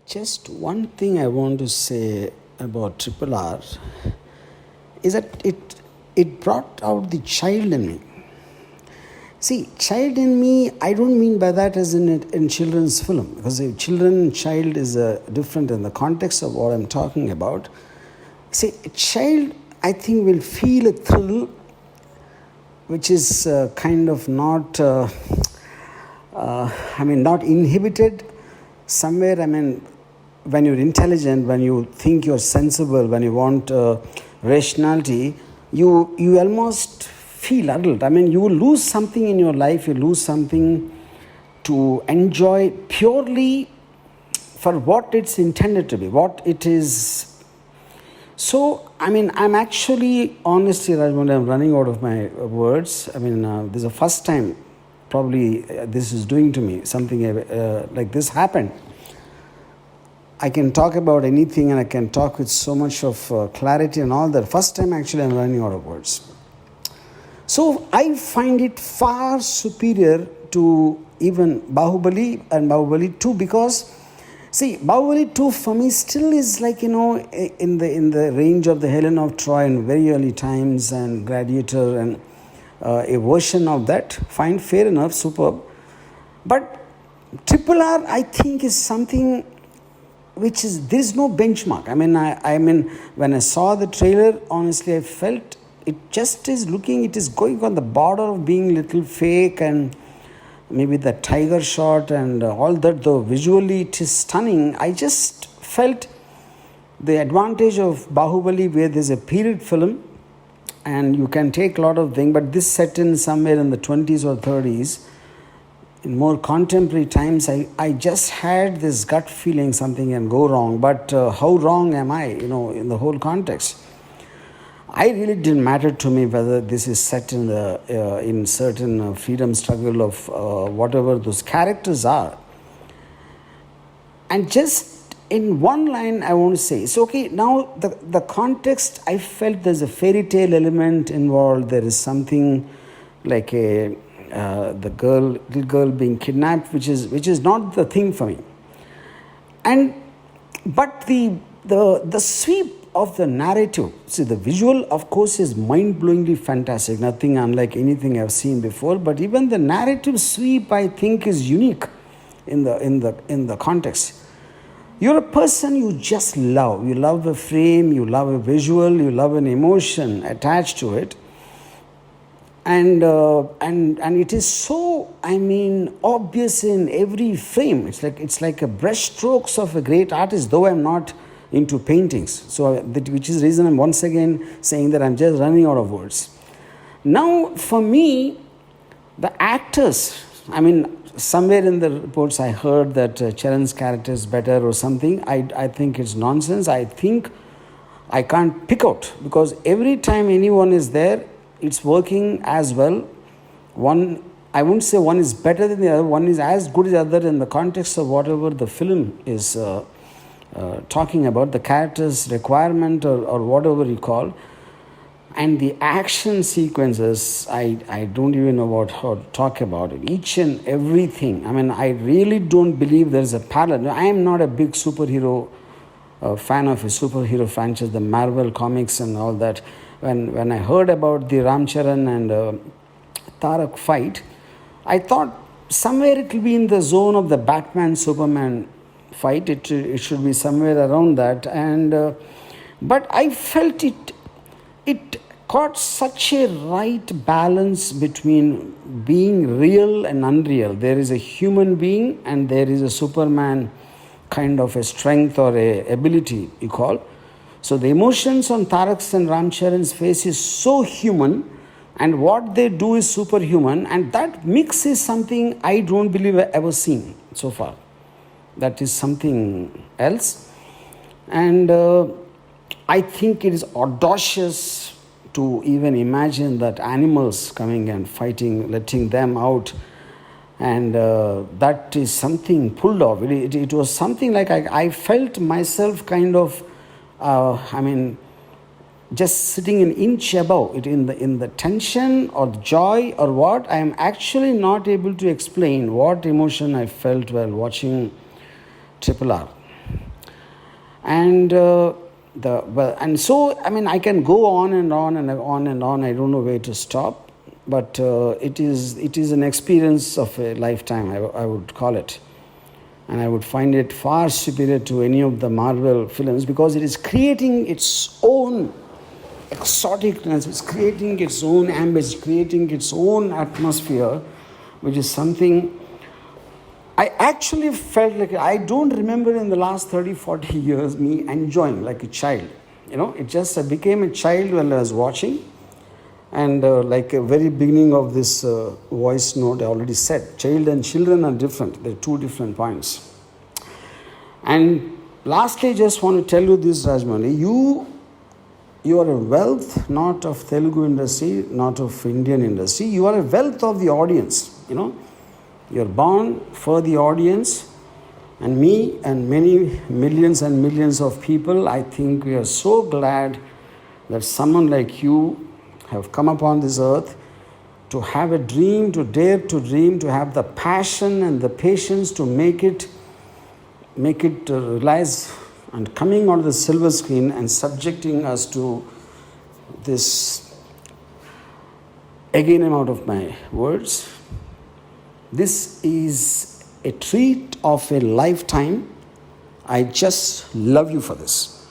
Just one thing I want to say about Triple R is that it brought out the child in me. See, child in me, I don't mean by that as in children's film, because a children child is different in the context of what I'm talking about. See, a child, I think, will feel a thrill which is kind of not, not inhibited somewhere. When you're intelligent, when you think you're sensible, when you want rationality, you almost feel adult. You will lose something in your life, you lose something to enjoy purely for what it's intended to be, what it is. So, I'm actually, honestly, Rajamouli, I'm running out of my words. This is the first time probably this is doing to me, something like this happened. I can talk about anything and I can talk with so much of clarity and all that. First time actually I'm running out of words. So I find it far superior to even Bahubali and Bahubali 2, because see, Bahubali 2 for me still is like, in the range of the Helen of Troy in very early times and Gladiator and a version of that. Fine, fair enough, superb. But Triple R, I think, is something which is, there is no benchmark. When I saw the trailer, honestly, I felt it just is looking, it is going on the border of being a little fake, and maybe the tiger shot and all that, though visually it is stunning. I just felt the advantage of Bahubali, where there's a period film and you can take a lot of things, but this set in somewhere in the 20s or 30s, in more contemporary times, I just had this gut feeling something can go wrong. But how wrong am I, in the whole context? I really didn't matter to me whether this is set in in certain freedom struggle of whatever those characters are. And just in one line, I want to say, so okay, now the context, I felt there's a fairy tale element involved. There is something like the little girl being kidnapped, which is not the thing for me. But the sweep of the narrative, see, the visual, of course, is mind-blowingly fantastic, nothing unlike anything I've seen before. But even the narrative sweep, I think, is unique in the context. You're a person you just love. You love a frame, you love a visual, you love an emotion attached to it. And it is so, obvious in every frame. It's like a brush strokes of a great artist, though I'm not into paintings. So which is the reason I'm once again saying that I'm just running out of words. Now, for me, the actors, somewhere in the reports I heard that Charan's character is better or something. I think it's nonsense. I think I can't pick out, because every time anyone is there, it's working as well. I wouldn't say one is better than the other. One is as good as the other in the context of whatever the film is talking about, the character's requirement or whatever you call. And the action sequences, I don't even know how to talk about it. Each and everything. I really don't believe there's a parallel. I am not a big superhero fan of a superhero franchise, the Marvel comics and all that. When I heard about the Ram Charan and Tarak fight, I thought somewhere it will be in the zone of the Batman-Superman fight. It should be somewhere around that. But I felt it got such a right balance between being real and unreal. There is a human being and there is a Superman kind of a strength or a ability, you call. So the emotions on Tarak's and Ramcharan's face is so human, and what they do is superhuman, and that mix is something I don't believe I've ever seen so far. That is something else. And I think it is audacious to even imagine that animals coming and fighting, letting them out. And that is something pulled off. It was something like I felt myself kind of, just sitting an inch above it in the tension or joy or what. I am actually not able to explain what emotion I felt while watching Triple R. And and so I mean I can go on and on and on and on. I don't know where to stop, but it is an experience of a lifetime. I would call it, and I would find it far superior to any of the Marvel films because it is creating its own exoticness, it's creating its own ambience, creating its own atmosphere, which is something I actually felt like I don't remember in the last 30, 40 years me enjoying like a child. It just I became a child when I was watching. And like a very beginning of this voice note, I already said, child and children are different. They're two different points. And lastly, just want to tell you this, Rajamouli, you are a wealth not of Telugu industry, not of Indian industry. You are a wealth of the audience, You're born for the audience, and me and many millions and millions of people. I think we are so glad that someone like you have come upon this earth to have a dream, to dare to dream, to have the passion and the patience to make it realize, and coming on the silver screen and subjecting us to this, again I'm out of my words. This is a treat of a lifetime. I just love you for this.